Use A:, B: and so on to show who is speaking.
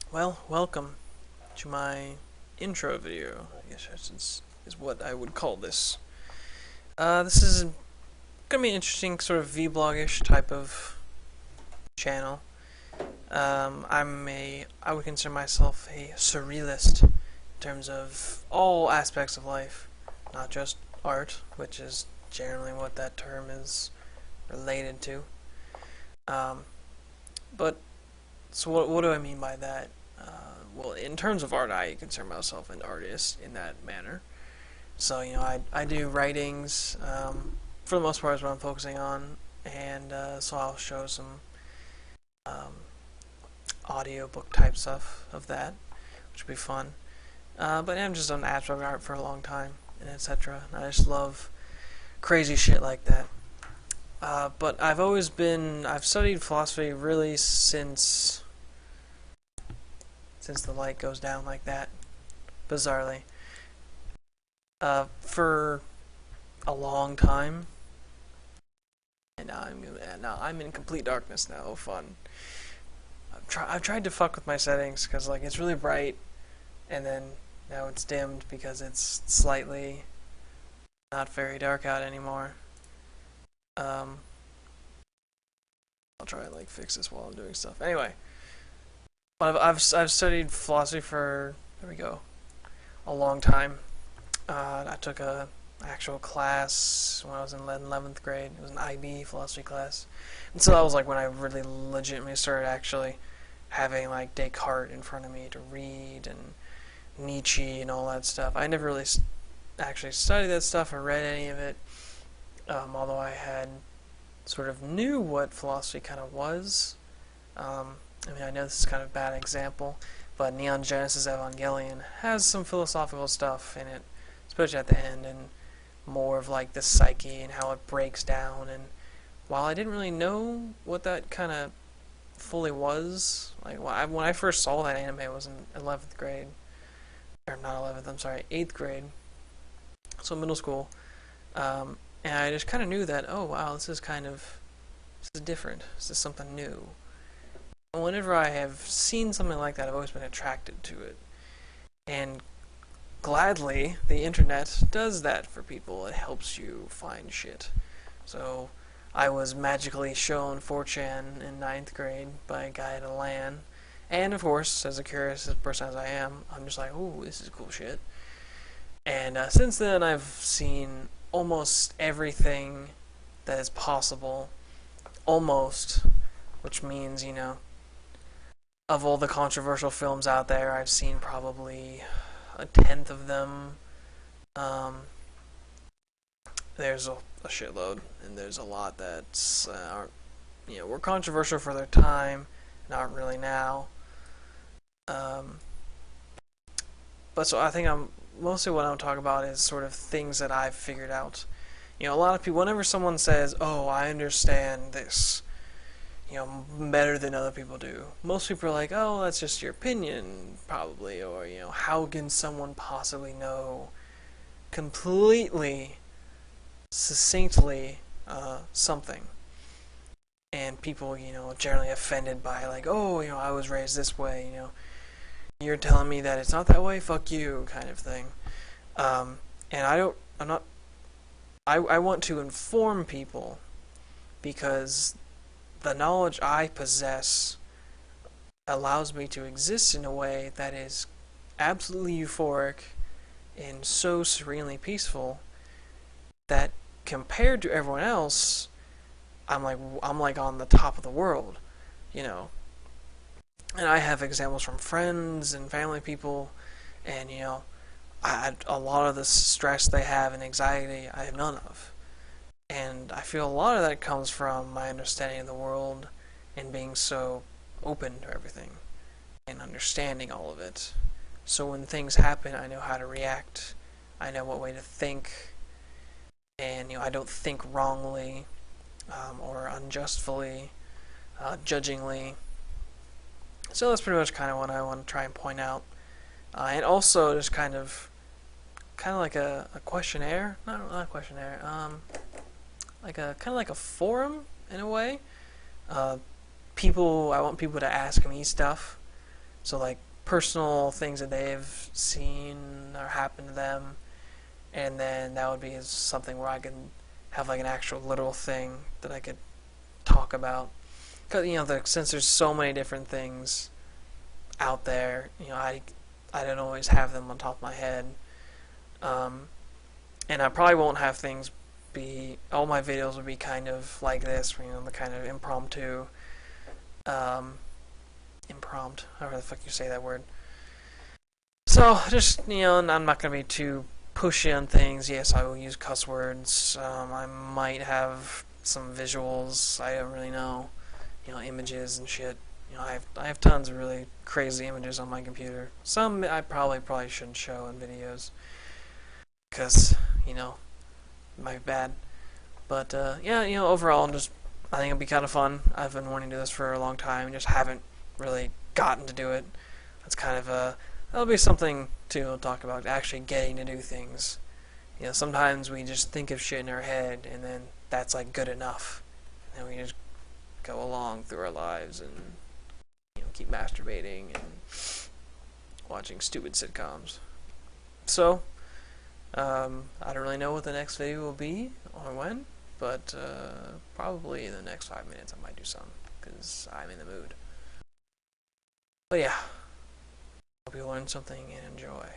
A: Well, welcome to my intro video. I guess is what I would call this. This is gonna be an interesting sort of vlog-ish type of channel. I would consider myself a surrealist in terms of all aspects of life, not just art, which is generally what that term is related to. Um, but so what do I mean by that? Well, in terms of art, I consider myself an artist in that manner. So, I do writings, for the most part is what I'm focusing on, and so I'll show some um, audiobook type stuff of that, which would be fun. But I've just done abstract art for a long time, and etc. I just love crazy shit like that. But I've studied philosophy really since the light goes down like that, bizarrely. For a long time, and now I'm in complete darkness now. Oh, fun! I've tried to fuck with my settings because like it's really bright, and then now it's dimmed because it's slightly not very dark out anymore. Um, I'll try and like fix this while I'm doing stuff. Anyway, I've studied philosophy for there we go a long time. I took a actual class when I was in 11th grade. It was an IB philosophy class. And so that was like when I really legitimately started actually having like Descartes in front of me to read and Nietzsche and all that stuff. I never really actually studied that stuff or read any of it, although I had sort of knew what philosophy kind of was. I know this is kind of a bad example, but Neon Genesis Evangelion has some philosophical stuff in it, especially at the end, and more of like the psyche and how it breaks down. And while I didn't really know what that kind of fully was, like when I first saw that anime, it was in 11th grade, or not 11th, I'm sorry, 8th grade, so middle school. And I just kind of knew that, oh wow, this is different. This is something new. And whenever I have seen something like that, I've always been attracted to it. And gladly, the internet does that for people. It helps you find shit. So, I was magically shown 4chan in 9th grade by a guy at a LAN. And of course, as a curious person as I am, I'm just like, ooh, this is cool shit. And since then, I've seen almost everything that is possible. Almost. Which means, of all the controversial films out there, I've seen probably a tenth of them. Um, there's a shitload, and there's a lot that aren't, were controversial for their time, and aren't really now. Um, but so I think mostly what I'm talking about is sort of things that I've figured out. A lot of people, whenever someone says, "Oh, I understand this," better than other people do. Most people are like, oh, that's just your opinion, probably, or, how can someone possibly know completely, succinctly, something? And people, generally offended by, like, oh, I was raised this way, you're telling me that it's not that way, fuck you, kind of thing. And I want to inform people because the knowledge I possess allows me to exist in a way that is absolutely euphoric and so serenely peaceful that compared to everyone else, I'm like on the top of the world, you know. And I have examples from friends and family people, and a lot of the stress they have and anxiety I have none of. And I feel a lot of that comes from my understanding of the world and being so open to everything and understanding all of it. So when things happen, I know how to react. I know what way to think, and I don't think wrongly or unjustly, judgingly. So that's pretty much kind of what I want to try and point out, and also just kind of like a questionnaire, not a questionnaire, like a kind of like a forum in a way. I want people to ask me stuff. So like personal things that they've seen or happened to them, and then that would be something where I could have like an actual literal thing that I could talk about. Because since there's so many different things out there, I don't always have them on top of my head, um, and I probably won't have things be all my videos will be kind of like this, the kind of impromptu, however the fuck you say that word. So just I'm not gonna be too pushy on things. Yes, I will use cuss words. I might have some visuals. I don't really know, images and shit. I have tons of really crazy images on my computer. Some I probably shouldn't show in videos because it might be bad. But yeah, overall, I think it'll be kind of fun. I've been wanting to do this for a long time, and just haven't really gotten to do it. That's kind of that'll be something to talk about. Actually, getting to do things. Sometimes we just think of shit in our head, and then that's like good enough, and we just go along through our lives and keep masturbating and watching stupid sitcoms. So, I don't really know what the next video will be or when, but probably in the next 5 minutes I might do some because I'm in the mood. But yeah, hope you learned something and enjoy.